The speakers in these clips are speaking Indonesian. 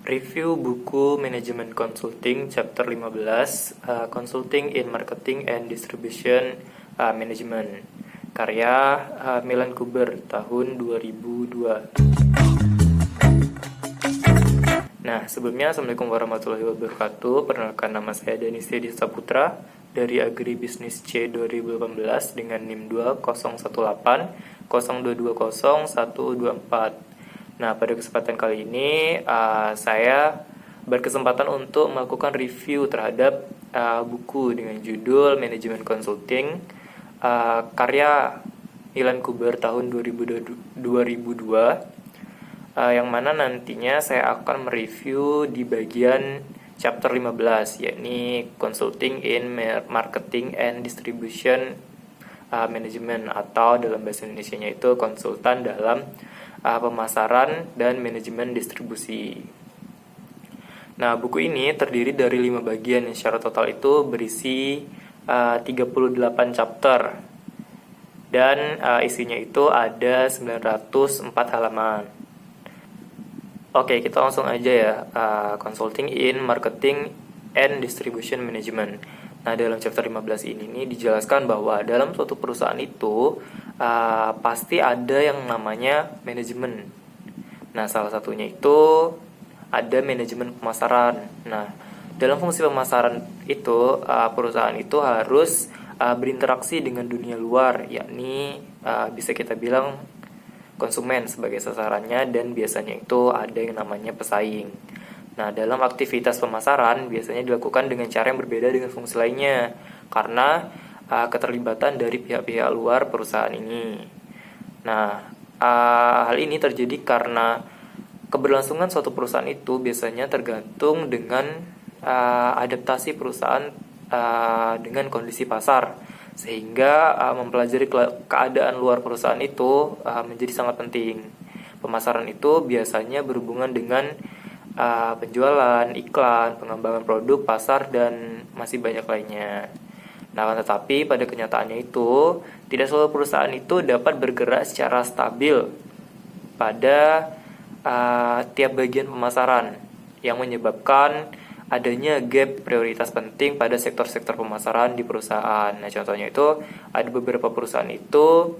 Review buku Manajemen Consulting Chapter 15, Consulting in Marketing and Distribution Management, karya Milan Kuber tahun 2002. Nah, sebelumnya Assalamualaikum warahmatullahi wabarakatuh. Perkenalkan, nama saya Danis Teddy Saputra dari Agribisnis C 2018 dengan NIM 2018 0220 124. Nah, pada kesempatan kali ini saya berkesempatan untuk melakukan review terhadap buku dengan judul Manajemen Consulting karya Milan Kuber tahun 2002, yang mana nantinya saya akan mereview di bagian chapter 15, yakni Consulting in Marketing and Distribution Management, atau dalam bahasa Indonesianya itu konsultan dalam pemasaran dan manajemen distribusi. Nah, buku ini terdiri dari 5 bagian yang secara total itu berisi 38 chapter, dan isinya itu ada 904 halaman. Oke, kita langsung aja ya. Consulting in Marketing and Distribution Management. Nah, dalam chapter 15 ini nih dijelaskan bahwa dalam suatu perusahaan itu pasti ada yang namanya manajemen. Nah, salah satunya itu ada manajemen pemasaran. Nah, dalam fungsi pemasaran itu perusahaan itu harus berinteraksi dengan dunia luar, yakni bisa kita bilang konsumen sebagai sasarannya, dan biasanya itu ada yang namanya pesaing. Nah, dalam aktivitas pemasaran biasanya dilakukan dengan cara yang berbeda dengan fungsi lainnya, karena keterlibatan dari pihak-pihak luar perusahaan ini. Nah, hal ini terjadi karena keberlangsungan suatu perusahaan itu biasanya tergantung dengan adaptasi perusahaan dengan kondisi pasar, sehingga mempelajari keadaan luar perusahaan itu menjadi sangat penting. Pemasaran itu biasanya berhubungan dengan penjualan, iklan, pengembangan produk, pasar, dan masih banyak lainnya. Nah, tetapi pada kenyataannya itu tidak selalu perusahaan itu dapat bergerak secara stabil pada tiap bagian pemasaran, yang menyebabkan adanya gap prioritas penting pada sektor-sektor pemasaran di perusahaan. Nah, contohnya itu ada beberapa perusahaan itu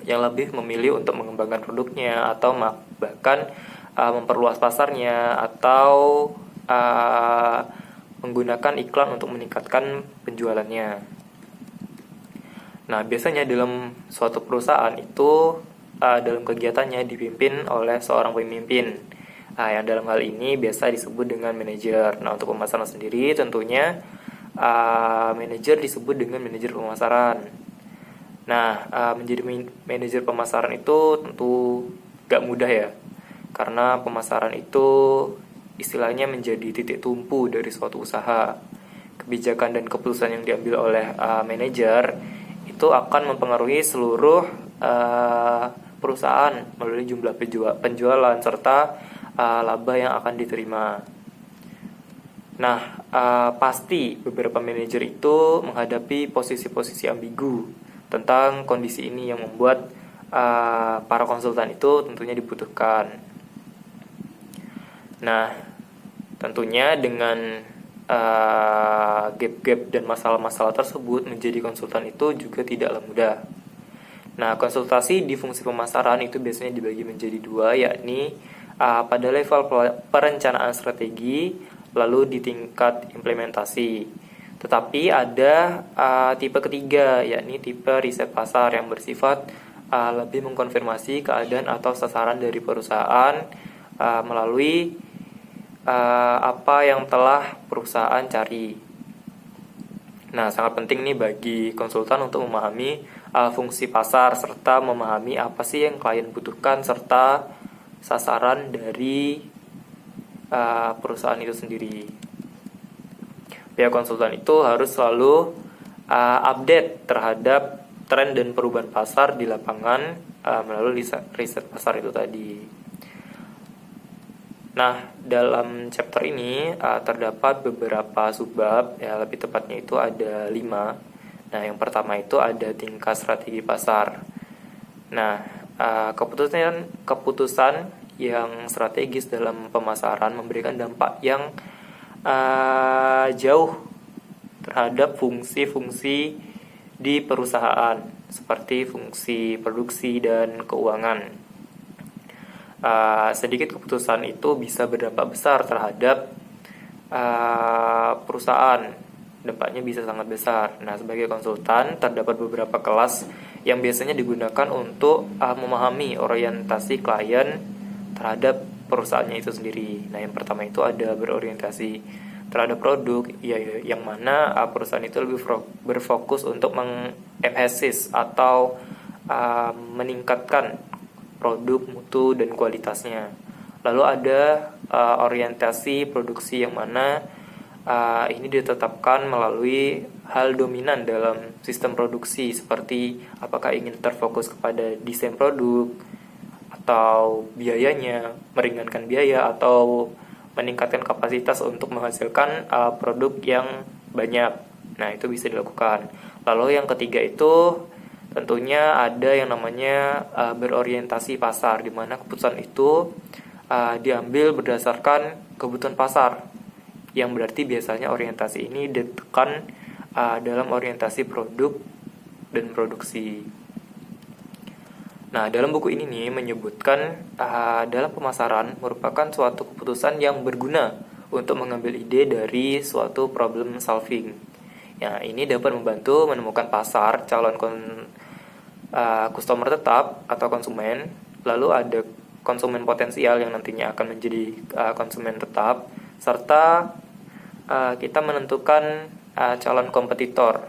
yang lebih memilih untuk mengembangkan produknya, atau bahkan memperluas pasarnya, atau menggunakan iklan untuk meningkatkan penjualannya. Nah, biasanya dalam suatu perusahaan itu dalam kegiatannya dipimpin oleh seorang pemimpin, yang dalam hal ini biasa disebut dengan manajer. Nah, untuk pemasaran sendiri tentunya manajer disebut dengan manajer pemasaran. Nah, menjadi manajer pemasaran itu tentu gak mudah ya, karena pemasaran itu istilahnya menjadi titik tumpu dari suatu usaha. Kebijakan dan keputusan yang diambil oleh manajer itu akan mempengaruhi seluruh perusahaan melalui jumlah penjualan serta laba yang akan diterima. Nah, pasti beberapa manajer itu menghadapi posisi-posisi ambigu tentang kondisi ini, yang membuat para konsultan itu tentunya dibutuhkan. Nah, tentunya dengan gap-gap dan masalah-masalah tersebut, menjadi konsultan itu juga tidaklah mudah. Nah, konsultasi di fungsi pemasaran itu biasanya dibagi menjadi 2, yakni pada level perencanaan strategi, lalu di tingkat implementasi. Tetapi ada tipe ketiga, yakni tipe riset pasar, yang bersifat lebih mengkonfirmasi keadaan atau sasaran dari perusahaan melalui apa yang telah perusahaan cari. Nah, sangat penting nih bagi konsultan untuk memahami fungsi pasar, serta memahami apa sih yang klien butuhkan, serta sasaran dari perusahaan itu sendiri. Pihak konsultan itu harus selalu update terhadap tren dan perubahan pasar di lapangan melalui riset pasar itu tadi. Nah, dalam chapter ini terdapat beberapa subbab, ya lebih tepatnya itu ada 5. Nah, yang pertama itu ada tingkat strategi pasar. Nah, keputusan yang strategis dalam pemasaran memberikan dampak yang jauh terhadap fungsi-fungsi di perusahaan seperti fungsi produksi dan keuangan. Sedikit keputusan itu bisa berdampak besar terhadap perusahaan. Dampaknya bisa sangat besar. Nah, sebagai konsultan terdapat beberapa kelas yang biasanya digunakan untuk memahami orientasi klien terhadap perusahaannya itu sendiri. Nah, yang pertama itu ada berorientasi terhadap produk, yang mana perusahaan itu lebih berfokus untuk mengemphasize atau meningkatkan produk, mutu, dan kualitasnya. Lalu ada orientasi produksi yang mana ini ditetapkan melalui hal dominan dalam sistem produksi, seperti apakah ingin terfokus kepada desain produk, atau biayanya, meringankan biaya, atau meningkatkan kapasitas untuk menghasilkan produk yang banyak. Nah, itu bisa dilakukan. Lalu yang ketiga itu tentunya ada yang namanya berorientasi pasar, di mana keputusan itu diambil berdasarkan kebutuhan pasar, yang berarti biasanya orientasi ini ditekan dalam orientasi produk dan produksi. Nah, dalam buku ini nih menyebutkan dalam pemasaran merupakan suatu keputusan yang berguna untuk mengambil ide dari suatu problem solving. Ya, ini dapat membantu menemukan pasar, calon customer tetap atau konsumen, lalu ada konsumen potensial yang nantinya akan menjadi konsumen tetap, serta kita menentukan calon kompetitor.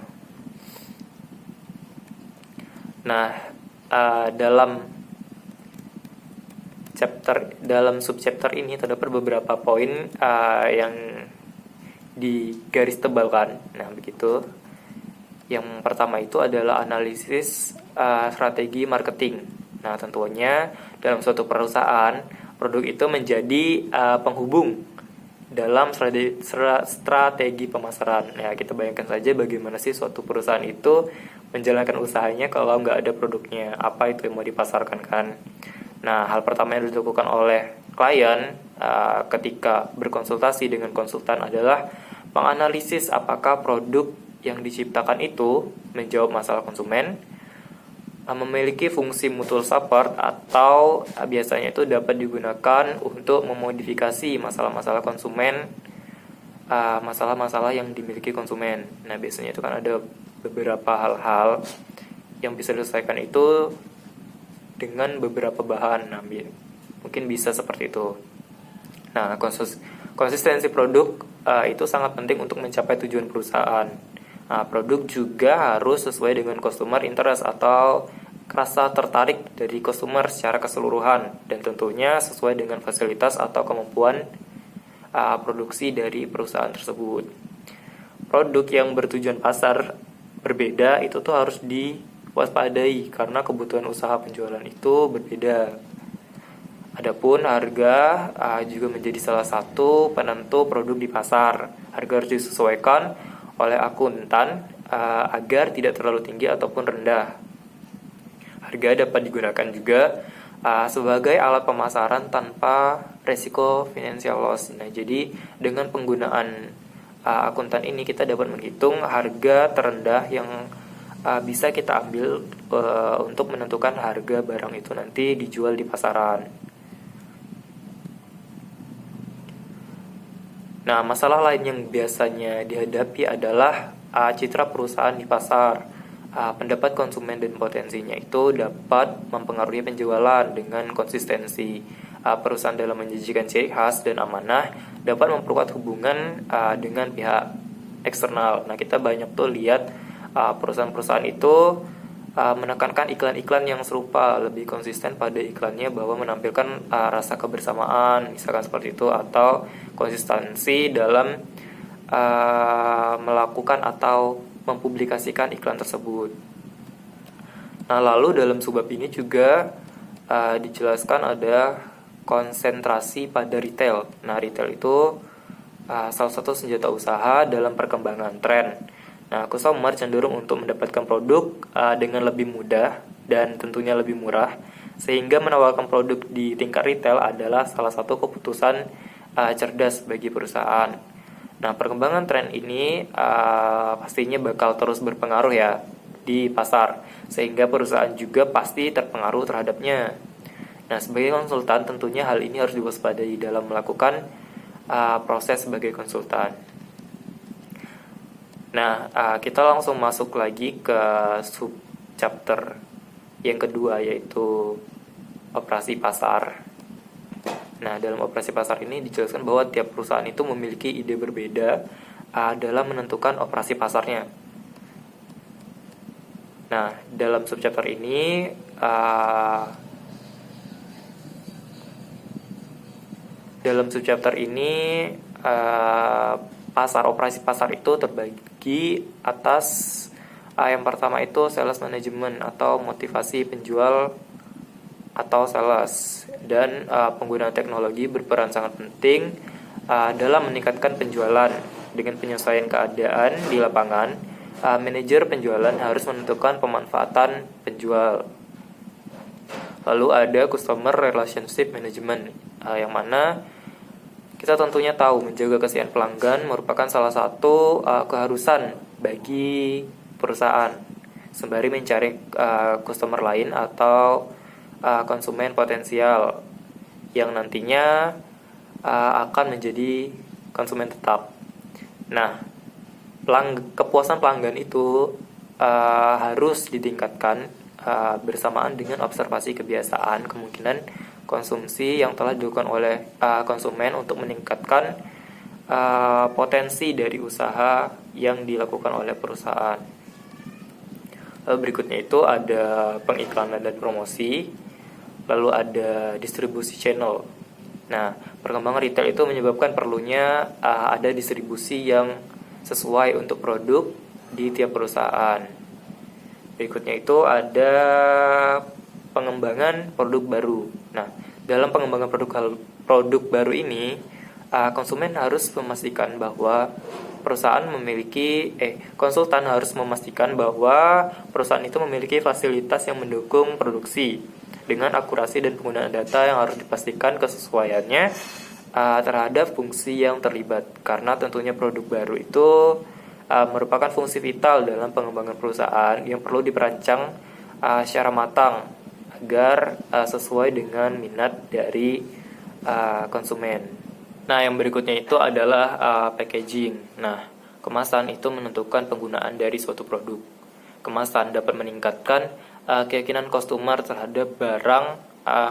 Nah, dalam subchapter ini terdapat beberapa poin yang digaris tebalkan. Nah, begitu. Yang pertama itu adalah analisis strategi marketing. Nah, tentunya dalam suatu perusahaan, produk itu menjadi penghubung dalam strategi pemasaran. Ya, kita bayangkan saja bagaimana sih suatu perusahaan itu menjalankan usahanya kalau nggak ada produknya, apa itu yang mau dipasarkan kan. Nah, hal pertama yang dilakukan oleh klien ketika berkonsultasi dengan konsultan adalah menganalisis apakah produk yang diciptakan itu menjawab masalah konsumen, memiliki fungsi mutual support, atau biasanya itu dapat digunakan untuk memodifikasi masalah-masalah konsumen, masalah-masalah yang dimiliki konsumen. Nah, biasanya itu kan ada beberapa hal-hal yang bisa diselesaikan itu dengan beberapa bahan. Nah, mungkin bisa seperti itu. Nah, konsistensi produk itu sangat penting untuk mencapai tujuan perusahaan. Produk juga harus sesuai dengan customer interest atau rasa tertarik dari customer secara keseluruhan, dan tentunya sesuai dengan fasilitas atau kemampuan produksi dari perusahaan tersebut. Produk yang bertujuan pasar berbeda itu tuh harus diwaspadai karena kebutuhan usaha penjualan itu berbeda. Adapun harga juga menjadi salah satu penentu produk di pasar. Harga harus disesuaikan oleh akuntan agar tidak terlalu tinggi ataupun rendah. Harga dapat digunakan juga sebagai alat pemasaran tanpa resiko financial loss. Nah, jadi dengan penggunaan akuntan ini kita dapat menghitung harga terendah yang bisa kita ambil untuk menentukan harga barang itu nanti dijual di pasaran. Nah, masalah lain yang biasanya dihadapi adalah citra perusahaan di pasar. Pendapat konsumen dan potensinya itu dapat mempengaruhi penjualan. Dengan konsistensi perusahaan dalam menjanjikan ciri khas dan amanah dapat memperkuat hubungan dengan pihak eksternal. Nah, kita banyak tuh lihat perusahaan-perusahaan itu menekankan iklan-iklan yang serupa, lebih konsisten pada iklannya bahwa menampilkan rasa kebersamaan, misalkan seperti itu, atau konsistensi dalam melakukan atau mempublikasikan iklan tersebut. Nah, lalu dalam subbab ini juga dijelaskan ada konsentrasi pada retail. Nah, retail itu salah satu senjata usaha dalam perkembangan tren. Nah, customer cenderung untuk mendapatkan produk dengan lebih mudah dan tentunya lebih murah. Sehingga menawarkan produk di tingkat retail adalah salah satu keputusan cerdas bagi perusahaan. Nah, perkembangan tren ini pastinya bakal terus berpengaruh ya di pasar, sehingga perusahaan juga pasti terpengaruh terhadapnya. Nah, sebagai konsultan tentunya hal ini harus diwaspadai dalam melakukan proses sebagai konsultan. Nah, kita langsung masuk lagi ke sub chapter yang kedua, yaitu operasi pasar. Nah, dalam operasi pasar ini dijelaskan bahwa tiap perusahaan itu memiliki ide berbeda dalam menentukan operasi pasarnya. Nah, dalam subchapter ini operasi pasar itu terbagi atas yang pertama itu sales management atau motivasi penjual atau sales, dan penggunaan teknologi berperan sangat penting dalam meningkatkan penjualan. Dengan penyelesaian keadaan di lapangan, manajer penjualan harus menentukan pemanfaatan penjual. Lalu ada customer relationship management, yang mana kita tentunya tahu menjaga kesetiaan pelanggan merupakan salah satu keharusan bagi perusahaan, sembari mencari customer lain atau konsumen potensial yang nantinya akan menjadi konsumen tetap. Nah, kepuasan pelanggan itu harus ditingkatkan bersamaan dengan observasi kebiasaan kemungkinan konsumsi yang telah dilakukan oleh konsumen untuk meningkatkan potensi dari usaha yang dilakukan oleh perusahaan. Lalu berikutnya itu ada pengiklanan dan promosi. Lalu ada distribusi channel. Nah, perkembangan retail itu menyebabkan perlunya ada distribusi yang sesuai untuk produk di tiap perusahaan. Berikutnya itu ada pengembangan produk baru. Nah, dalam pengembangan produk baru ini, konsumen harus memastikan bahwa konsultan harus memastikan bahwa perusahaan itu memiliki fasilitas yang mendukung produksi dengan akurasi dan penggunaan data yang harus dipastikan kesesuaiannya terhadap fungsi yang terlibat, karena tentunya produk baru itu merupakan fungsi vital dalam pengembangan perusahaan yang perlu diperancang secara matang agar sesuai dengan minat dari konsumen. Nah, yang berikutnya itu adalah packaging. Nah, kemasan itu menentukan penggunaan dari suatu produk. Kemasan dapat meningkatkan keyakinan konsumer terhadap barang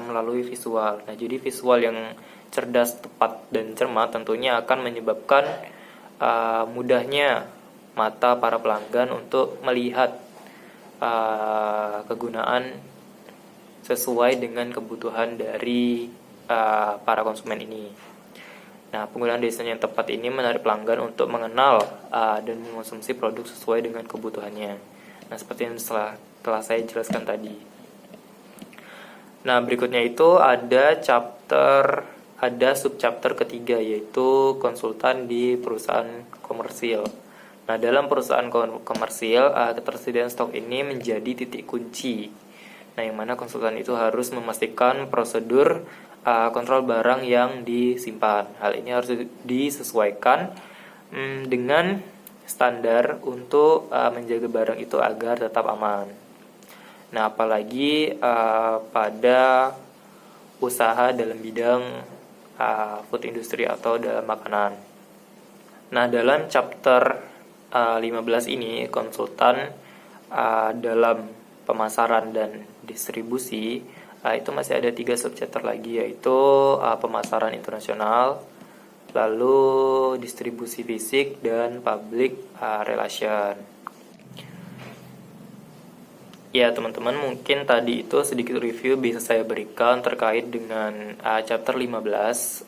melalui visual. Nah, jadi visual yang cerdas, tepat, dan cermat tentunya akan menyebabkan mudahnya mata para pelanggan untuk melihat kegunaan sesuai dengan kebutuhan dari para konsumen ini. Nah, penggunaan desain yang tepat ini menarik pelanggan untuk mengenal dan mengonsumsi produk sesuai dengan kebutuhannya. Nah, seperti yang telah saya jelaskan tadi. Nah, berikutnya itu ada subchapter ketiga, yaitu konsultan di perusahaan komersil. Nah, dalam perusahaan komersil, ketersediaan stok ini menjadi titik kunci. Nah, yang mana konsultan itu harus memastikan prosedur kontrol barang yang disimpan. Hal ini harus disesuaikan dengan standar untuk menjaga barang itu agar tetap aman. Nah, apalagi pada usaha dalam bidang food industry atau dalam makanan. Nah, dalam chapter 15 ini, konsultan dalam pemasaran dan distribusi itu masih ada 3 subchapter lagi, yaitu pemasaran internasional, lalu distribusi fisik, dan public relation. Ya, teman-teman, mungkin tadi itu sedikit review bisa saya berikan terkait dengan chapter 15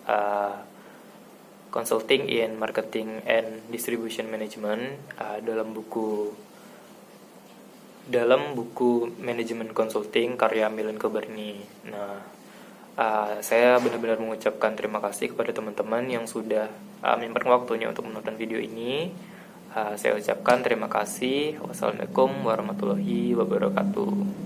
Consulting in Marketing and Distribution Management dalam buku Manajemen Consulting karya Milan Koberni. Nah, saya benar-benar mengucapkan terima kasih kepada teman-teman yang sudah menyempatkan waktunya untuk menonton video ini. Saya ucapkan terima kasih. Wassalamualaikum warahmatullahi wabarakatuh.